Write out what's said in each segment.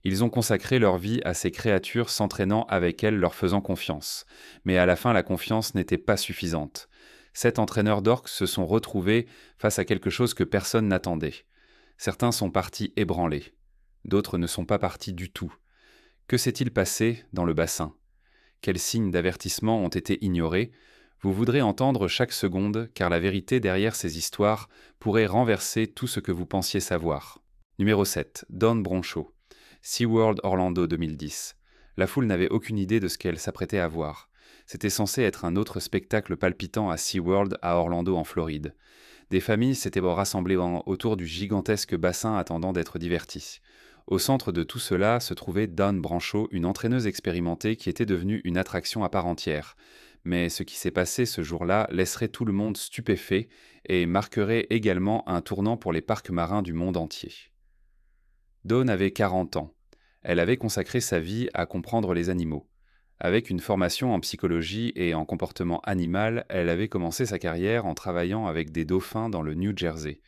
Ils ont consacré leur vie à ces créatures, s'entraînant avec elles, leur faisant confiance. Mais à la fin, la confiance n'était pas suffisante. 7 entraîneurs d'orques se sont retrouvés face à quelque chose que personne n'attendait. Certains sont partis ébranlés. D'autres ne sont pas partis du tout. Que s'est-il passé dans le bassin? Quels signes d'avertissement ont été ignorés? Vous voudrez entendre chaque seconde, car la vérité derrière ces histoires pourrait renverser tout ce que vous pensiez savoir. Numéro 7. Dawn Broncho. SeaWorld Orlando 2010. La foule n'avait aucune idée de ce qu'elle s'apprêtait à voir. C'était censé être un autre spectacle palpitant à SeaWorld à Orlando en Floride. Des familles s'étaient rassemblées autour du gigantesque bassin attendant d'être diverties. Au centre de tout cela se trouvait Dawn Broncho, une entraîneuse expérimentée qui était devenue une attraction à part entière. Mais ce qui s'est passé ce jour-là laisserait tout le monde stupéfait et marquerait également un tournant pour les parcs marins du monde entier. Dawn avait 40 ans. Elle avait consacré sa vie à comprendre les animaux. Avec une formation en psychologie et en comportement animal, elle avait commencé sa carrière en travaillant avec des dauphins dans le New Jersey.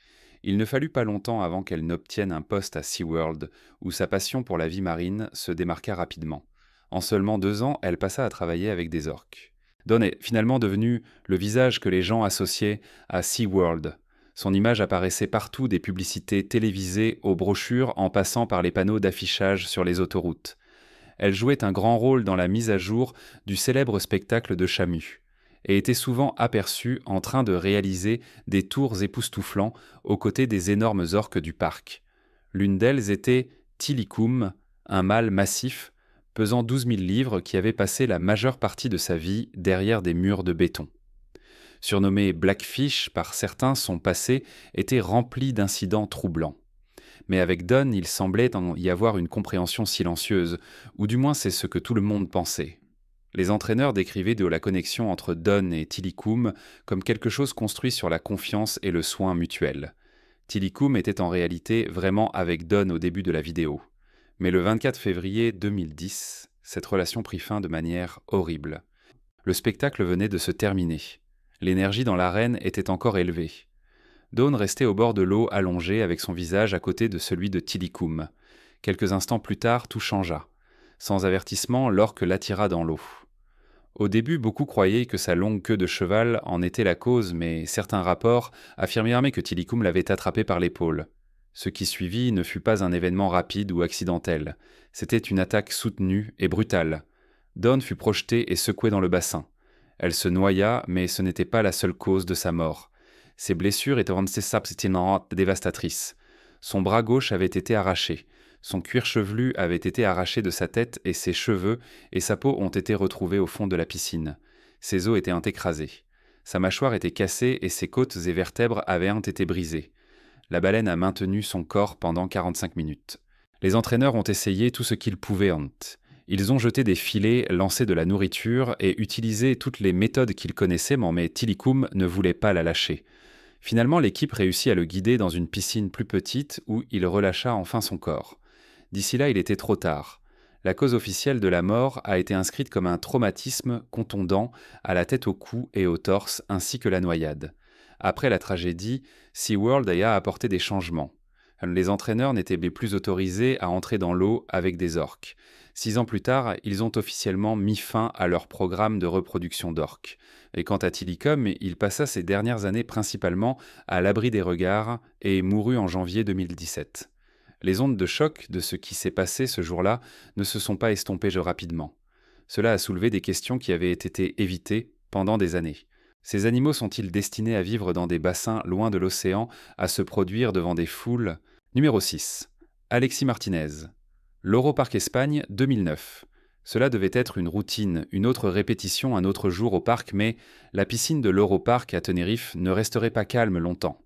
Il ne fallut pas longtemps avant qu'elle n'obtienne un poste à SeaWorld, où sa passion pour la vie marine se démarqua rapidement. En seulement 2 ans, elle passa à travailler avec des orques. Dawn est finalement devenue le visage que les gens associaient à SeaWorld. Son image apparaissait partout, des publicités télévisées aux brochures en passant par les panneaux d'affichage sur les autoroutes. Elle jouait un grand rôle dans la mise à jour du célèbre spectacle de Chamus et était souvent aperçue en train de réaliser des tours époustouflants aux côtés des énormes orques du parc. L'une d'elles était Tilikum, un mâle massif pesant 12 000 livres qui avait passé la majeure partie de sa vie derrière des murs de béton. Surnommé Blackfish par certains, son passé était rempli d'incidents troublants. Mais avec Dawn, il semblait y avoir une compréhension silencieuse, ou du moins c'est ce que tout le monde pensait. Les entraîneurs décrivaient de la connexion entre Dawn et Tilikum comme quelque chose construit sur la confiance et le soin mutuel. Tilikum était en réalité vraiment avec Dawn au début de la vidéo. Mais le 24 février 2010, cette relation prit fin de manière horrible. Le spectacle venait de se terminer. L'énergie dans l'arène était encore élevée. Dawn restait au bord de l'eau allongée avec son visage à côté de celui de Tilikum. Quelques instants plus tard, tout changea. Sans avertissement, l'orque l'attira dans l'eau. Au début, beaucoup croyaient que sa longue queue de cheval en était la cause, mais certains rapports affirmaient que Tilikum l'avait attrapé par l'épaule. Ce qui suivit ne fut pas un événement rapide ou accidentel. C'était une attaque soutenue et brutale. Dawn fut projetée et secouée dans le bassin. Elle se noya, mais ce n'était pas la seule cause de sa mort. Ses blessures étaient dévastatrices. Son bras gauche avait été arraché. Son cuir chevelu avait été arraché de sa tête et ses cheveux et sa peau ont été retrouvés au fond de la piscine. Ses os étaient écrasés. Sa mâchoire était cassée et ses côtes et vertèbres avaient été brisées. La baleine a maintenu son corps pendant 45 minutes. Les entraîneurs ont essayé tout ce qu'ils pouvaient. Ils ont jeté des filets, lancé de la nourriture et utilisé toutes les méthodes qu'ils connaissaient, mais Tilikum ne voulait pas la lâcher. Finalement, l'équipe réussit à le guider dans une piscine plus petite où il relâcha enfin son corps. D'ici là, il était trop tard. La cause officielle de la mort a été inscrite comme un traumatisme contondant à la tête, au cou et au torse, ainsi que la noyade. Après la tragédie, SeaWorld a apporté des changements. Les entraîneurs n'étaient plus autorisés à entrer dans l'eau avec des orques. 6 ans plus tard, ils ont officiellement mis fin à leur programme de reproduction d'orques. Et quant à Tilikum, il passa ses dernières années principalement à l'abri des regards et mourut en janvier 2017. Les ondes de choc de ce qui s'est passé ce jour-là ne se sont pas estompées rapidement. Cela a soulevé des questions qui avaient été évitées pendant des années. Ces animaux sont-ils destinés à vivre dans des bassins loin de l'océan, à se produire devant des foules? Numéro 6. Alexis Martinez. L'Europark Espagne 2009. Cela devait être une routine, une autre répétition un autre jour au parc, mais la piscine de l'Europark à Tenerife ne resterait pas calme longtemps.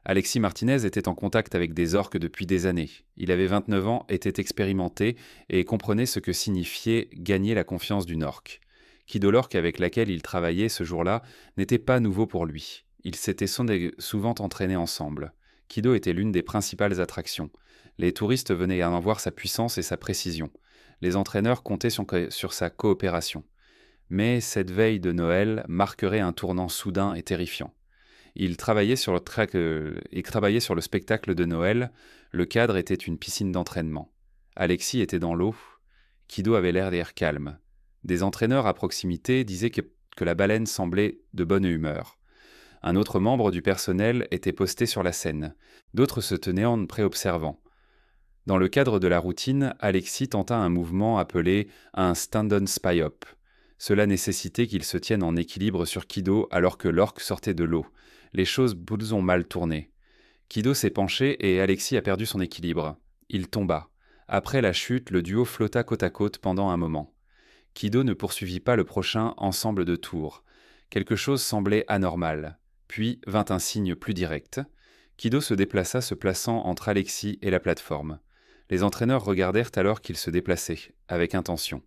Alexis Martinez était en contact avec des orques depuis des années. Il avait 29 ans, était expérimenté et comprenait ce que signifiait gagner la confiance d'une orque. Kido l'orque avec laquelle il travaillait ce jour-là n'était pas nouveau pour lui. Ils s'étaient souvent entraînés ensemble. Kido était l'une des principales attractions. Les touristes venaient en voir sa puissance et sa précision. Les entraîneurs comptaient sur sa coopération. Mais cette veille de Noël marquerait un tournant soudain et terrifiant. Il travaillait sur le spectacle de Noël. Le cadre était une piscine d'entraînement. Alexis était dans l'eau. Kido avait l'air calme. Des entraîneurs à proximité disaient que la baleine semblait de bonne humeur. Un autre membre du personnel était posté sur la scène. D'autres se tenaient en pré-observant. Dans le cadre de la routine, Alexis tenta un mouvement appelé un stand-on spy-up. Cela nécessitait qu'il se tienne en équilibre sur Kido alors que l'orque sortait de l'eau. Les choses ont mal tourné. Kido s'est penché et Alexis a perdu son équilibre. Il tomba. Après la chute, le duo flotta côte à côte pendant un moment. Kido ne poursuivit pas le prochain ensemble de tours. Quelque chose semblait anormal. Puis vint un signe plus direct. Kido se déplaça, se plaçant entre Alexis et la plateforme. Les entraîneurs regardèrent alors qu'il se déplaçait, avec intention.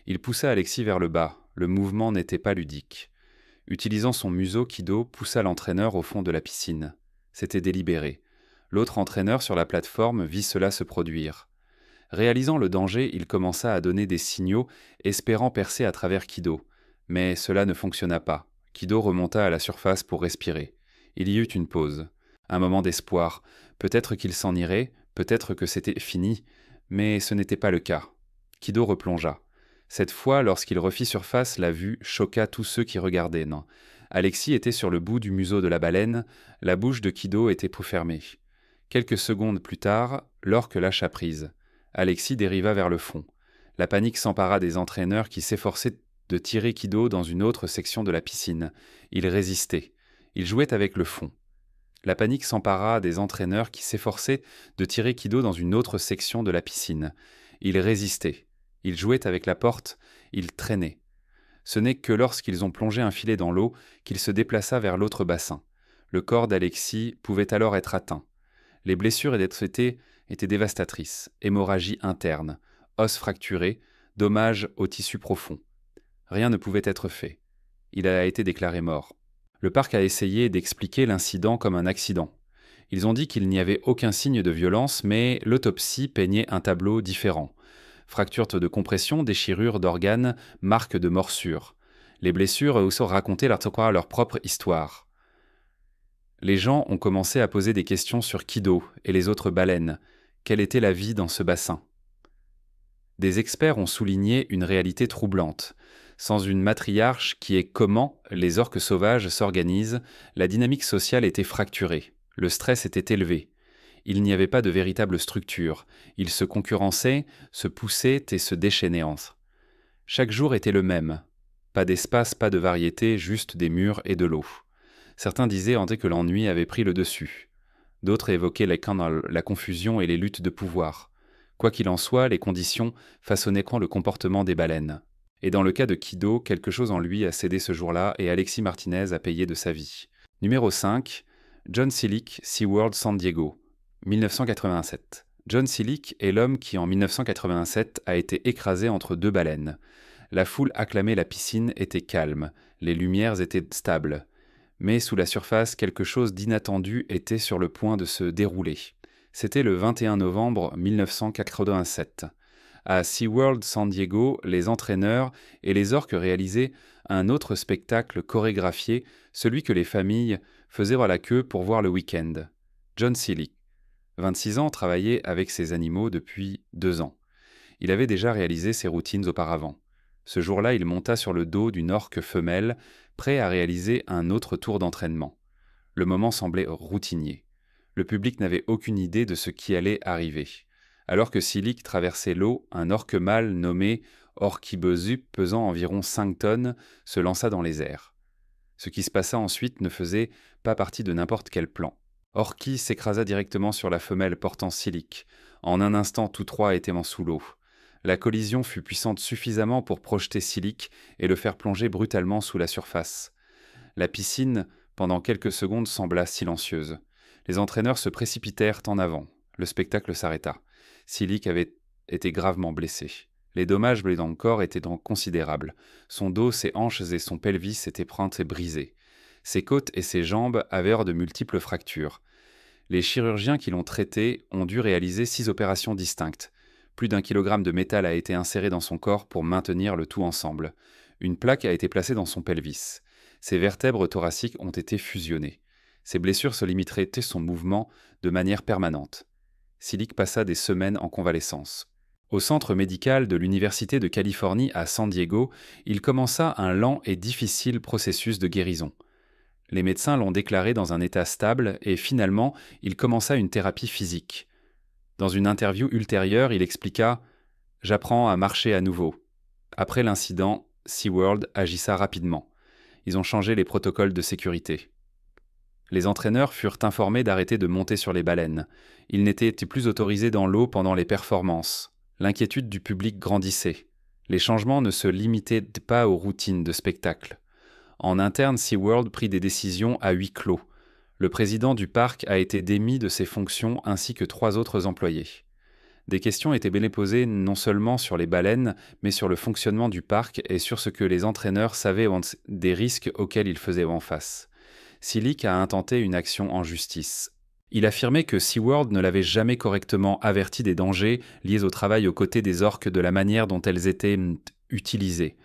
Il poussa Alexis vers le bas. Le mouvement n'était pas ludique. Utilisant son museau, Kido poussa l'entraîneur au fond de la piscine. C'était délibéré. L'autre entraîneur sur la plateforme vit cela se produire. Réalisant le danger, il commença à donner des signaux, espérant percer à travers Kido. Mais cela ne fonctionna pas. Kido remonta à la surface pour respirer. Il y eut une pause. Un moment d'espoir. Peut-être qu'il s'en irait, peut-être que c'était fini, mais ce n'était pas le cas. Kido replongea. Cette fois, lorsqu'il refit surface, la vue choqua tous ceux qui regardaient. Non. Alexis était sur le bout du museau de la baleine, la bouche de Kido était fermée. Quelques secondes plus tard, l'orque lâcha prise. Alexis dériva vers le fond. La panique s'empara des entraîneurs qui s'efforçaient de tirer Kido dans une autre section de la piscine. Il résistait. Il jouait avec le fond. La panique s'empara des entraîneurs qui s'efforçaient de tirer Kido dans une autre section de la piscine. Il résistait. Il jouait avec la porte. Il traînait. Ce n'est que lorsqu'ils ont plongé un filet dans l'eau qu'il se déplaça vers l'autre bassin. Le corps d'Alexis pouvait alors être atteint. Les blessures étaient dévastatrices. Hémorragie interne, os fracturés, dommages au tissu profond. Rien ne pouvait être fait. Il a été déclaré mort. Le parc a essayé d'expliquer l'incident comme un accident. Ils ont dit qu'il n'y avait aucun signe de violence, mais l'autopsie peignait un tableau différent. Fractures de compression, déchirures d'organes, marques de morsures. Les blessures aussi racontaient leur propre histoire. Les gens ont commencé à poser des questions sur Kido et les autres baleines. Quelle était la vie dans ce bassin ? Des experts ont souligné une réalité troublante. Sans une matriarche qui est comment les orques sauvages s'organisent, la dynamique sociale était fracturée. Le stress était élevé. Il n'y avait pas de véritable structure. Ils se concurrençaient, se poussaient et se déchaînaient entre. Chaque jour était le même. Pas d'espace, pas de variété, juste des murs et de l'eau. Certains disaient que l'ennui avait pris le dessus. D'autres évoquaient la confusion et les luttes de pouvoir. Quoi qu'il en soit, les conditions façonnaient le comportement des baleines. Et dans le cas de Kido, quelque chose en lui a cédé ce jour-là et Alexis Martinez a payé de sa vie. Numéro 5, John Silic, SeaWorld San Diego, 1987. John Silic est l'homme qui, en 1987, a été écrasé entre deux baleines. La foule acclamait la piscine était calme, les lumières étaient stables. Mais sous la surface, quelque chose d'inattendu était sur le point de se dérouler. C'était le 21 novembre 1987. À SeaWorld San Diego, les entraîneurs et les orques réalisaient un autre spectacle chorégraphié, celui que les familles faisaient à la queue pour voir le week-end. John Silic, 26 ans, travaillait avec ces animaux depuis 2 ans. Il avait déjà réalisé ces routines auparavant. Ce jour-là, il monta sur le dos d'une orque femelle, prêt à réaliser un autre tour d'entraînement. Le moment semblait routinier. Le public n'avait aucune idée de ce qui allait arriver. Alors que Silic traversait l'eau, un orque mâle nommé Orquibezup, pesant environ 5 tonnes, se lança dans les airs. Ce qui se passa ensuite ne faisait pas partie de n'importe quel plan. Orqui s'écrasa directement sur la femelle portant Silic. En un instant, tous trois étaient sous l'eau. La collision fut puissante suffisamment pour projeter Silic et le faire plonger brutalement sous la surface. La piscine, pendant quelques secondes, sembla silencieuse. Les entraîneurs se précipitèrent en avant. Le spectacle s'arrêta. Silic avait été gravement blessé. Les dommages dans le corps étaient donc considérables. Son dos, ses hanches et son pelvis étaient peintes et brisés. Ses côtes et ses jambes avaient de multiples fractures. Les chirurgiens qui l'ont traité ont dû réaliser 6 opérations distinctes. Plus d'1 kilogramme de métal a été inséré dans son corps pour maintenir le tout ensemble. Une plaque a été placée dans son pelvis. Ses vertèbres thoraciques ont été fusionnées. Ses blessures se limiteraient son mouvement de manière permanente. Silic passa des semaines en convalescence. Au centre médical de l'Université de Californie à San Diego, il commença un lent et difficile processus de guérison. Les médecins l'ont déclaré dans un état stable et finalement, il commença une thérapie physique. Dans une interview ultérieure, il expliqua « J'apprends à marcher à nouveau ». Après l'incident, SeaWorld agissa rapidement. Ils ont changé les protocoles de sécurité. Les entraîneurs furent informés d'arrêter de monter sur les baleines. Ils n'étaient plus autorisés dans l'eau pendant les performances. L'inquiétude du public grandissait. Les changements ne se limitaient pas aux routines de spectacle. En interne, SeaWorld prit des décisions à huis clos. Le président du parc a été démis de ses fonctions ainsi que 3 autres employés. Des questions étaient bien posées non seulement sur les baleines, mais sur le fonctionnement du parc et sur ce que les entraîneurs savaient des risques auxquels ils faisaient face. Silic a intenté une action en justice. Il affirmait que SeaWorld ne l'avait jamais correctement averti des dangers liés au travail aux côtés des orques de la manière dont elles étaient utilisées.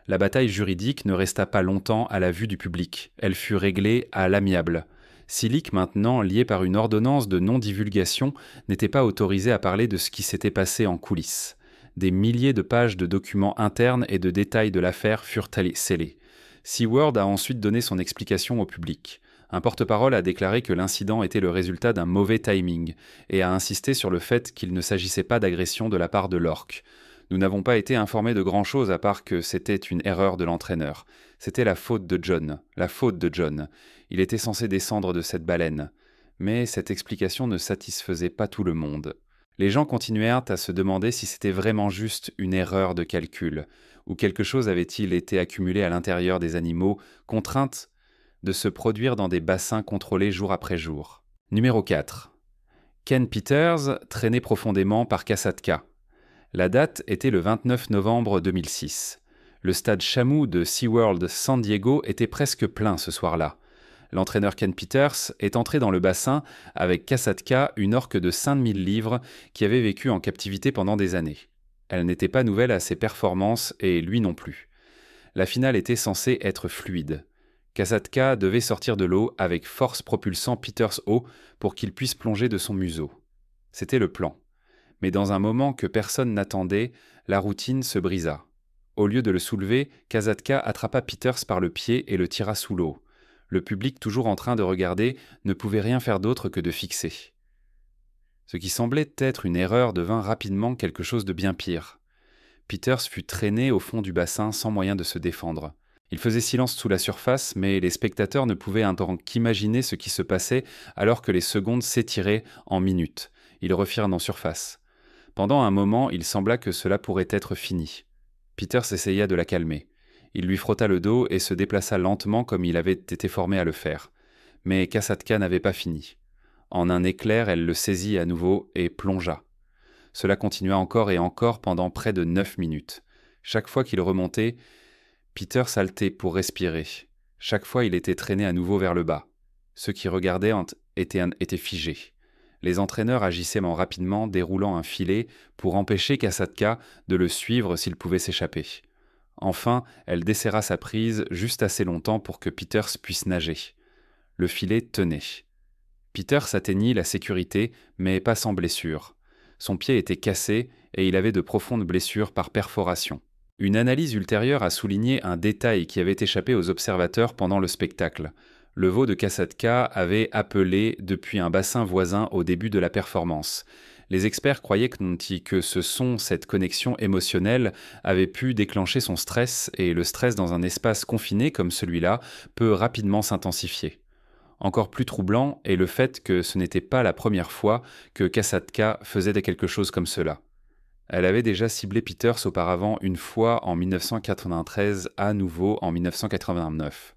La bataille juridique ne resta pas longtemps à la vue du public. Elle fut réglée à l'amiable. Silic, maintenant lié par une ordonnance de non-divulgation, n'était pas autorisé à parler de ce qui s'était passé en coulisses. Des milliers de pages de documents internes et de détails de l'affaire furent scellés. SeaWorld a ensuite donné son explication au public. Un porte-parole a déclaré que l'incident était le résultat d'un mauvais timing et a insisté sur le fait qu'il ne s'agissait pas d'agression de la part de l'orque. Nous n'avons pas été informés de grand-chose à part que c'était une erreur de l'entraîneur. C'était la faute de John. La faute de John. Il était censé descendre de cette baleine. Mais cette explication ne satisfaisait pas tout le monde. Les gens continuèrent à se demander si c'était vraiment juste une erreur de calcul, ou quelque chose avait-il été accumulé à l'intérieur des animaux, contraintes de se produire dans des bassins contrôlés jour après jour. Numéro 4. Ken Peters traîné profondément par Kasatka. La date était le 29 novembre 2006. Le stade Shamu de SeaWorld San Diego était presque plein ce soir-là. L'entraîneur Ken Peters est entré dans le bassin avec Kasatka, une orque de 5000 livres qui avait vécu en captivité pendant des années. Elle n'était pas nouvelle à ses performances et lui non plus. La finale était censée être fluide. Kasatka devait sortir de l'eau avec force propulsant Peters haut pour qu'il puisse plonger de son museau. C'était le plan. Mais dans un moment que personne n'attendait, la routine se brisa. Au lieu de le soulever, Kasatka attrapa Peters par le pied et le tira sous l'eau. Le public, toujours en train de regarder, ne pouvait rien faire d'autre que de fixer. Ce qui semblait être une erreur devint rapidement quelque chose de bien pire. Peters fut traîné au fond du bassin sans moyen de se défendre. Il faisait silence sous la surface, mais les spectateurs ne pouvaient qu'imaginer ce qui se passait alors que les secondes s'étiraient en minutes. Ils refirent en surface. Pendant un moment, il sembla que cela pourrait être fini. Peters essaya de la calmer. Il lui frotta le dos et se déplaça lentement comme il avait été formé à le faire. Mais Kasatka n'avait pas fini. En un éclair, elle le saisit à nouveau et plongea. Cela continua encore et encore pendant près de 9 minutes. Chaque fois qu'il remontait, Peters haletait pour respirer. Chaque fois, il était traîné à nouveau vers le bas. Ceux qui regardaient étaient figés. Les entraîneurs agissaient rapidement, déroulant un filet pour empêcher Kasatka de le suivre s'il pouvait s'échapper. Enfin, elle desserra sa prise juste assez longtemps pour que Peters puisse nager. Le filet tenait. Peters atteignit la sécurité, mais pas sans blessure. Son pied était cassé et il avait de profondes blessures par perforation. Une analyse ultérieure a souligné un détail qui avait échappé aux observateurs pendant le spectacle. Le veau de Kasatka avait appelé depuis un bassin voisin au début de la performance. Les experts croyaient que cette connexion émotionnelle avait pu déclencher son stress, et le stress dans un espace confiné comme celui-là peut rapidement s'intensifier. Encore plus troublant est le fait que ce n'était pas la première fois que Kasatka faisait quelque chose comme cela. Elle avait déjà ciblé Peters auparavant une fois en 1993, à nouveau en 1989.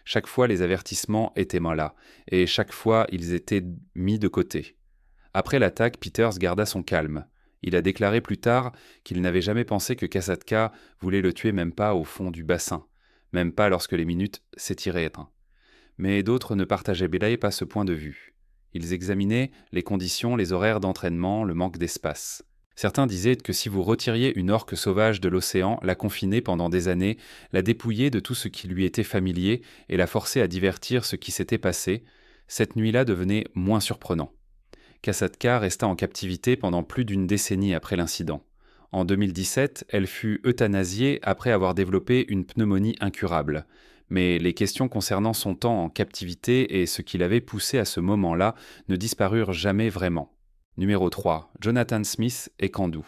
Chaque fois, les avertissements étaient là, et chaque fois, ils étaient mis de côté. Après l'attaque, Peters garda son calme. Il a déclaré plus tard qu'il n'avait jamais pensé que Kasatka voulait le tuer, même pas au fond du bassin, même pas lorsque les minutes s'étiraient. Mais d'autres ne partageaient pas ce point de vue. Ils examinaient les conditions, les horaires d'entraînement, le manque d'espace. Certains disaient que si vous retiriez une orque sauvage de l'océan, la confinez pendant des années, la dépouillez de tout ce qui lui était familier et la forcez à divertir ce qui s'était passé, cette nuit-là devenait moins surprenant. Kasatka resta en captivité pendant plus d'une décennie après l'incident. En 2017, elle fut euthanasiée après avoir développé une pneumonie incurable. Mais les questions concernant son temps en captivité et ce qui l'avait poussé à ce moment-là ne disparurent jamais vraiment. Numéro 3. Jonathan Smith et Candu.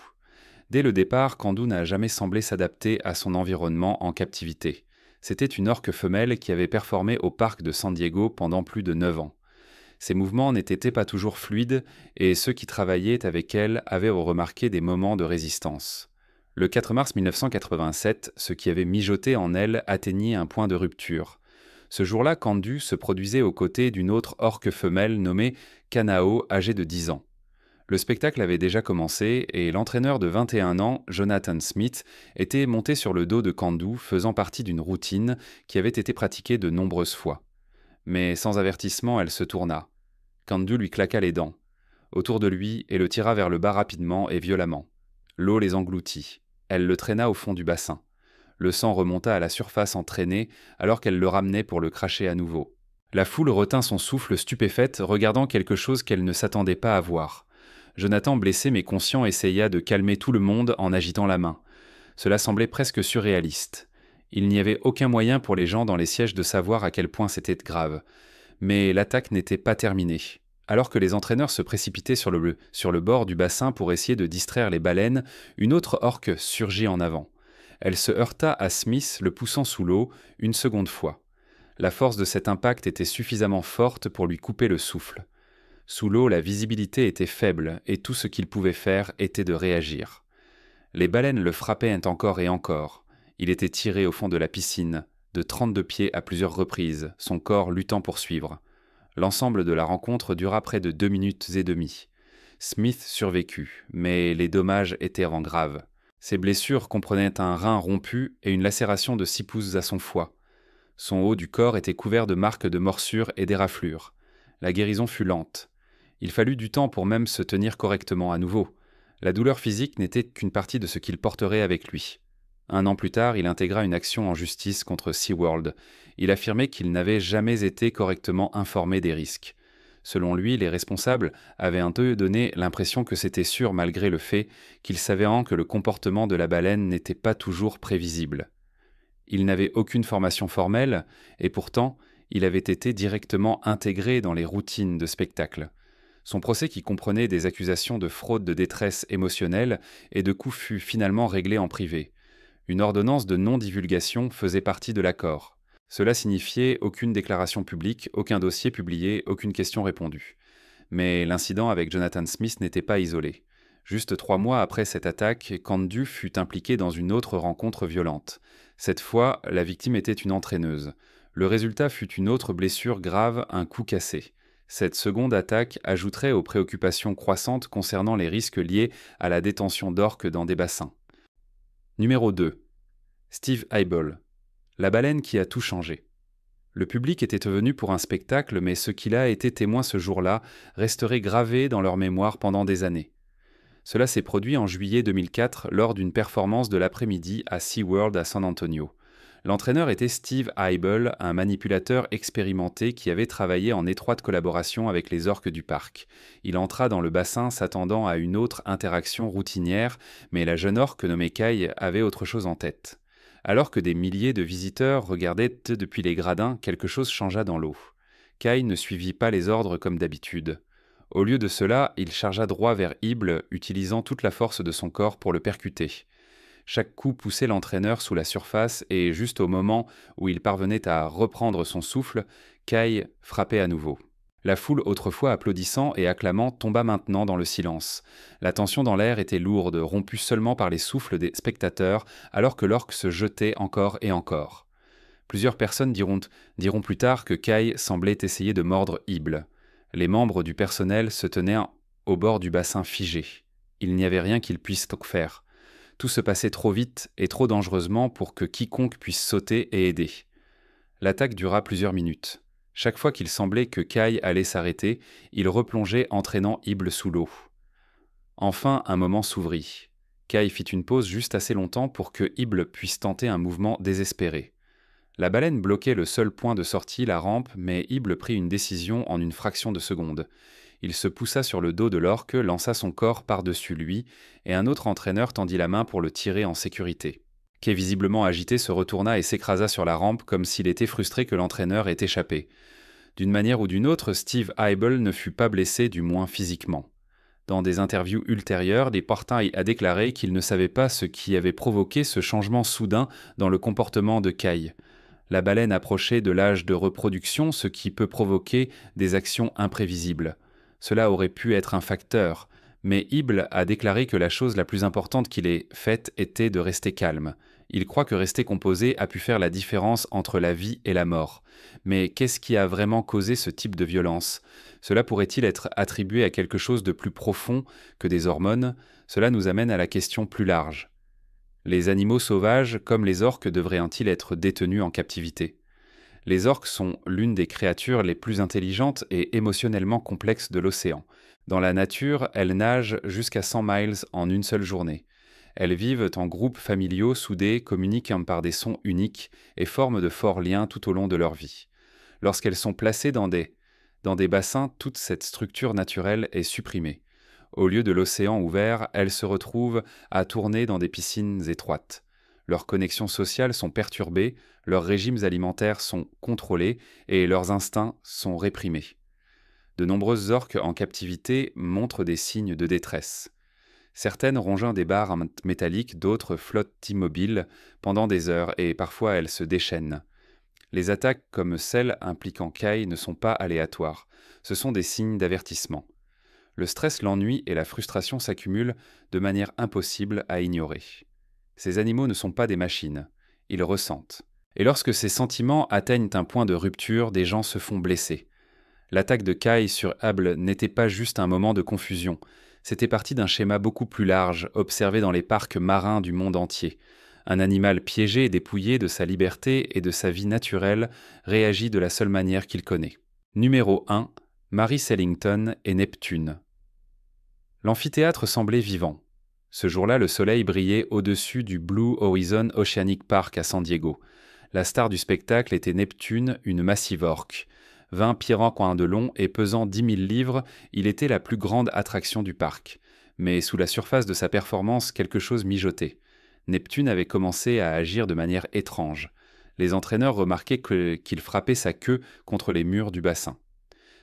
Dès le départ, Candu n'a jamais semblé s'adapter à son environnement en captivité. C'était une orque femelle qui avait performé au parc de San Diego pendant plus de 9 ans. Ses mouvements n'étaient pas toujours fluides et ceux qui travaillaient avec elle avaient remarqué des moments de résistance. Le 4 mars 1987, ce qui avait mijoté en elle atteignit un point de rupture. Ce jour-là, Candu se produisait aux côtés d'une autre orque femelle nommée Kanao, âgée de 10 ans. Le spectacle avait déjà commencé et l'entraîneur de 21 ans, Jonathan Smith, était monté sur le dos de Candu, faisant partie d'une routine qui avait été pratiquée de nombreuses fois. Mais sans avertissement, elle se tourna. Candu lui claqua les dents autour de lui et le tira vers le bas rapidement et violemment. L'eau les engloutit. Elle le traîna au fond du bassin. Le sang remonta à la surface en traînée alors qu'elle le ramenait pour le cracher à nouveau. La foule retint son souffle stupéfaite, regardant quelque chose qu'elle ne s'attendait pas à voir. Jonathan, blessé mais conscient, essaya de calmer tout le monde en agitant la main. Cela semblait presque surréaliste. Il n'y avait aucun moyen pour les gens dans les sièges de savoir à quel point c'était grave. Mais l'attaque n'était pas terminée. Alors que les entraîneurs se précipitaient sur le bord du bassin pour essayer de distraire les baleines, une autre orque surgit en avant. Elle se heurta à Smith, le poussant sous l'eau, une seconde fois. La force de cet impact était suffisamment forte pour lui couper le souffle. Sous l'eau, la visibilité était faible et tout ce qu'il pouvait faire était de réagir. Les baleines le frappaient encore et encore. Il était tiré au fond de la piscine, de 32 pieds à plusieurs reprises, son corps luttant pour suivre. L'ensemble de la rencontre dura près de 2 minutes et demie. Smith survécut, mais les dommages étaient graves. Ses blessures comprenaient un rein rompu et une lacération de 6 pouces à son foie. Son haut du corps était couvert de marques de morsures et d'éraflures. La guérison fut lente. Il fallut du temps pour même se tenir correctement à nouveau. La douleur physique n'était qu'une partie de ce qu'il porterait avec lui. 1 an plus tard, il intégra une action en justice contre SeaWorld. Il affirmait qu'il n'avait jamais été correctement informé des risques. Selon lui, les responsables avaient un peu donné l'impression que c'était sûr malgré le fait qu'ils savaient que le comportement de la baleine n'était pas toujours prévisible. Il n'avait aucune formation formelle et pourtant, il avait été directement intégré dans les routines de spectacle. Son procès, qui comprenait des accusations de fraude de détresse émotionnelle et de coups, fut finalement réglé en privé. Une ordonnance de non-divulgation faisait partie de l'accord. Cela signifiait aucune déclaration publique, aucun dossier publié, aucune question répondue. Mais l'incident avec Jonathan Smith n'était pas isolé. Juste 3 mois après cette attaque, Candu fut impliqué dans une autre rencontre violente. Cette fois, la victime était une entraîneuse. Le résultat fut une autre blessure grave, un cou cassé. Cette seconde attaque ajouterait aux préoccupations croissantes concernant les risques liés à la détention d'orques dans des bassins. Numéro 2. Steve Eibel. La baleine qui a tout changé. Le public était venu pour un spectacle, mais ce qu'il a été témoin ce jour-là resterait gravé dans leur mémoire pendant des années. Cela s'est produit en juillet 2004 lors d'une performance de l'après-midi à SeaWorld à San Antonio. L'entraîneur était Steve Eibel, un manipulateur expérimenté qui avait travaillé en étroite collaboration avec les orques du parc. Il entra dans le bassin s'attendant à une autre interaction routinière, mais la jeune orque nommée Kai avait autre chose en tête. Alors que des milliers de visiteurs regardaient depuis les gradins, quelque chose changea dans l'eau. Kai ne suivit pas les ordres comme d'habitude. Au lieu de cela, il chargea droit vers Eibel, utilisant toute la force de son corps pour le percuter. Chaque coup poussait l'entraîneur sous la surface et, juste au moment où il parvenait à reprendre son souffle, Kai frappait à nouveau. La foule, autrefois applaudissant et acclamant, tomba maintenant dans le silence. La tension dans l'air était lourde, rompue seulement par les souffles des spectateurs, alors que l'orque se jetait encore et encore. Plusieurs personnes diront plus tard que Kai semblait essayer de mordre Eibel. Les membres du personnel se tenaient au bord du bassin figés. Il n'y avait rien qu'ils puissent faire. Tout se passait trop vite et trop dangereusement pour que quiconque puisse sauter et aider. L'attaque dura plusieurs minutes. Chaque fois qu'il semblait que Kai allait s'arrêter, il replongeait entraînant Eibel sous l'eau. Enfin, un moment s'ouvrit. Kai fit une pause juste assez longtemps pour que Eibel puisse tenter un mouvement désespéré. La baleine bloquait le seul point de sortie, la rampe, mais Eibel prit une décision en une fraction de seconde. Il se poussa sur le dos de l'orque, lança son corps par-dessus lui, et un autre entraîneur tendit la main pour le tirer en sécurité. Kay, visiblement agité, se retourna et s'écrasa sur la rampe comme s'il était frustré que l'entraîneur ait échappé. D'une manière ou d'une autre, Steve Hybel ne fut pas blessé, du moins physiquement. Dans des interviews ultérieures, les portails a déclaré qu'il ne savait pas ce qui avait provoqué ce changement soudain dans le comportement de Kay. La baleine approchait de l'âge de reproduction, ce qui peut provoquer des actions imprévisibles. Cela aurait pu être un facteur, mais Hybel a déclaré que la chose la plus importante qu'il ait faite était de rester calme. Il croit que rester composé a pu faire la différence entre la vie et la mort. Mais qu'est-ce qui a vraiment causé ce type de violence ? Cela pourrait-il être attribué à quelque chose de plus profond que des hormones ? Cela nous amène à la question plus large. Les animaux sauvages, comme les orques, devraient-ils être détenus en captivité ? Les orques sont l'une des créatures les plus intelligentes et émotionnellement complexes de l'océan. Dans la nature, elles nagent jusqu'à 100 miles en une seule journée. Elles vivent en groupes familiaux soudés, communiquent par des sons uniques et forment de forts liens tout au long de leur vie. Lorsqu'elles sont placées dans des bassins, toute cette structure naturelle est supprimée. Au lieu de l'océan ouvert, elles se retrouvent à tourner dans des piscines étroites. Leurs connexions sociales sont perturbées, leurs régimes alimentaires sont contrôlés et leurs instincts sont réprimés. De nombreuses orques en captivité montrent des signes de détresse. Certaines rongent des barres métalliques, d'autres flottent immobiles pendant des heures et parfois elles se déchaînent. Les attaques comme celles impliquant Kay ne sont pas aléatoires, ce sont des signes d'avertissement. Le stress, l'ennui et la frustration s'accumulent de manière impossible à ignorer. Ces animaux ne sont pas des machines, ils ressentent. Et lorsque ces sentiments atteignent un point de rupture, des gens se font blesser. L'attaque de Kay sur Hybel n'était pas juste un moment de confusion, c'était partie d'un schéma beaucoup plus large, observé dans les parcs marins du monde entier. Un animal piégé et dépouillé de sa liberté et de sa vie naturelle réagit de la seule manière qu'il connaît. Numéro 1. Mary Sellington et Neptune. L'amphithéâtre semblait vivant. Ce jour-là, le soleil brillait au-dessus du Blue Horizon Oceanic Park à San Diego. La star du spectacle était Neptune, une massive orque. 20 pieds de long et pesant 10 000 livres, il était la plus grande attraction du parc. Mais sous la surface de sa performance, quelque chose mijotait. Neptune avait commencé à agir de manière étrange. Les entraîneurs remarquaient qu'il frappait sa queue contre les murs du bassin.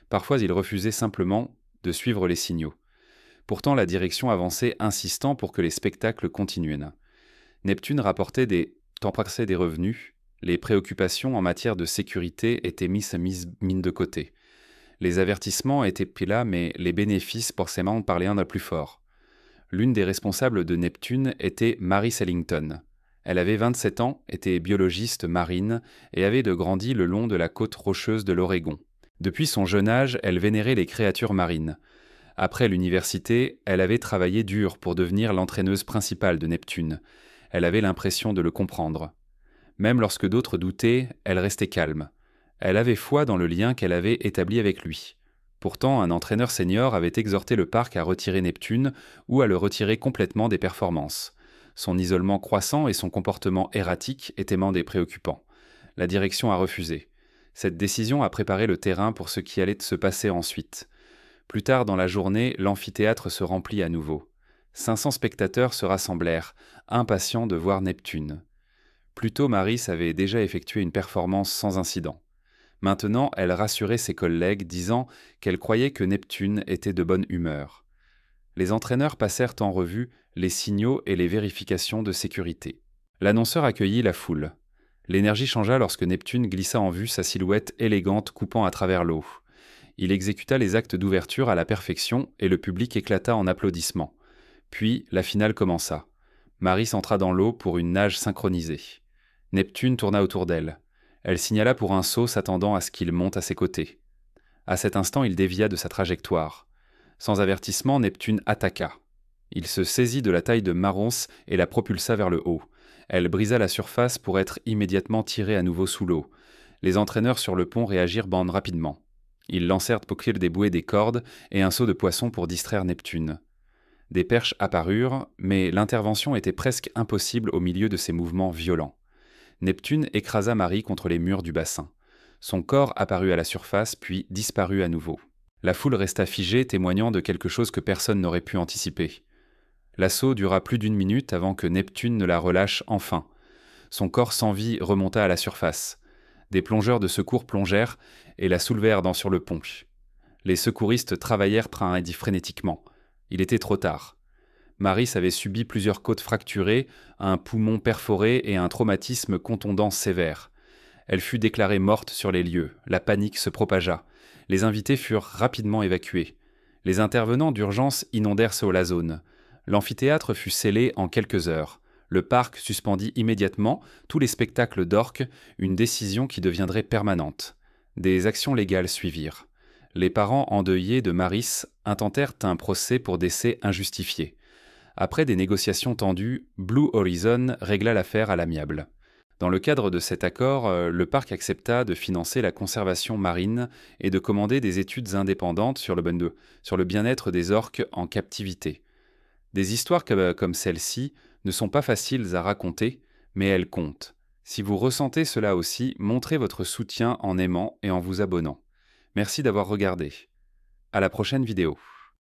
Parfois, il refusait simplement de suivre les signaux. Pourtant, la direction avançait, insistant pour que les spectacles continuent. Neptune rapportait des revenus. Les préoccupations en matière de sécurité étaient mises de côté. Les avertissements étaient pris là, mais les bénéfices forcément parlaient un plus fort. L'une des responsables de Neptune était Mary Sellington. Elle avait 27 ans, était biologiste marine et avait grandi le long de la côte rocheuse de l'Oregon. Depuis son jeune âge, elle vénérait les créatures marines. Après l'université, elle avait travaillé dur pour devenir l'entraîneuse principale de Neptune. Elle avait l'impression de le comprendre. Même lorsque d'autres doutaient, elle restait calme. Elle avait foi dans le lien qu'elle avait établi avec lui. Pourtant, un entraîneur senior avait exhorté le parc à retirer Neptune ou à le retirer complètement des performances. Son isolement croissant et son comportement erratique étaient des préoccupants. La direction a refusé. Cette décision a préparé le terrain pour ce qui allait se passer ensuite. Plus tard dans la journée, l'amphithéâtre se remplit à nouveau. 500 spectateurs se rassemblèrent, impatients de voir Neptune. Plus tôt, Maris avait déjà effectué une performance sans incident. Maintenant, elle rassurait ses collègues, disant qu'elle croyait que Neptune était de bonne humeur. Les entraîneurs passèrent en revue les signaux et les vérifications de sécurité. L'annonceur accueillit la foule. L'énergie changea lorsque Neptune glissa en vue, sa silhouette élégante coupant à travers l'eau. Il exécuta les actes d'ouverture à la perfection et le public éclata en applaudissements. Puis, la finale commença. Maris entra dans l'eau pour une nage synchronisée. Neptune tourna autour d'elle. Elle signala pour un saut, s'attendant à ce qu'il monte à ses côtés. À cet instant, il dévia de sa trajectoire. Sans avertissement, Neptune attaqua. Il se saisit de la taille de Maros et la propulsa vers le haut. Elle brisa la surface pour être immédiatement tirée à nouveau sous l'eau. Les entraîneurs sur le pont réagirent rapidement. Ils lancèrent pour des bouées, des cordes et un seau de poisson pour distraire Neptune. Des perches apparurent, mais l'intervention était presque impossible au milieu de ces mouvements violents. Neptune écrasa Marie contre les murs du bassin. Son corps apparut à la surface, puis disparut à nouveau. La foule resta figée, témoignant de quelque chose que personne n'aurait pu anticiper. L'assaut dura plus d'1 minute avant que Neptune ne la relâche enfin. Son corps sans vie remonta à la surface. Des plongeurs de secours plongèrent et la soulevèrent sur le pont. Les secouristes travaillèrent frénétiquement. Il était trop tard. Maris avait subi plusieurs côtes fracturées, un poumon perforé et un traumatisme contondant sévère. Elle fut déclarée morte sur les lieux. La panique se propagea. Les invités furent rapidement évacués. Les intervenants d'urgence inondèrent la zone. L'amphithéâtre fut scellé en quelques heures. Le parc suspendit immédiatement tous les spectacles d'orques, une décision qui deviendrait permanente. Des actions légales suivirent. Les parents endeuillés de Maris intentèrent un procès pour décès injustifié. Après des négociations tendues, Blue Horizon régla l'affaire à l'amiable. Dans le cadre de cet accord, le parc accepta de financer la conservation marine et de commander des études indépendantes sur le bien-être des orques en captivité. Des histoires comme celle-ci ne sont pas faciles à raconter, mais elles comptent. Si vous ressentez cela aussi, montrez votre soutien en aimant et en vous abonnant. Merci d'avoir regardé. À la prochaine vidéo.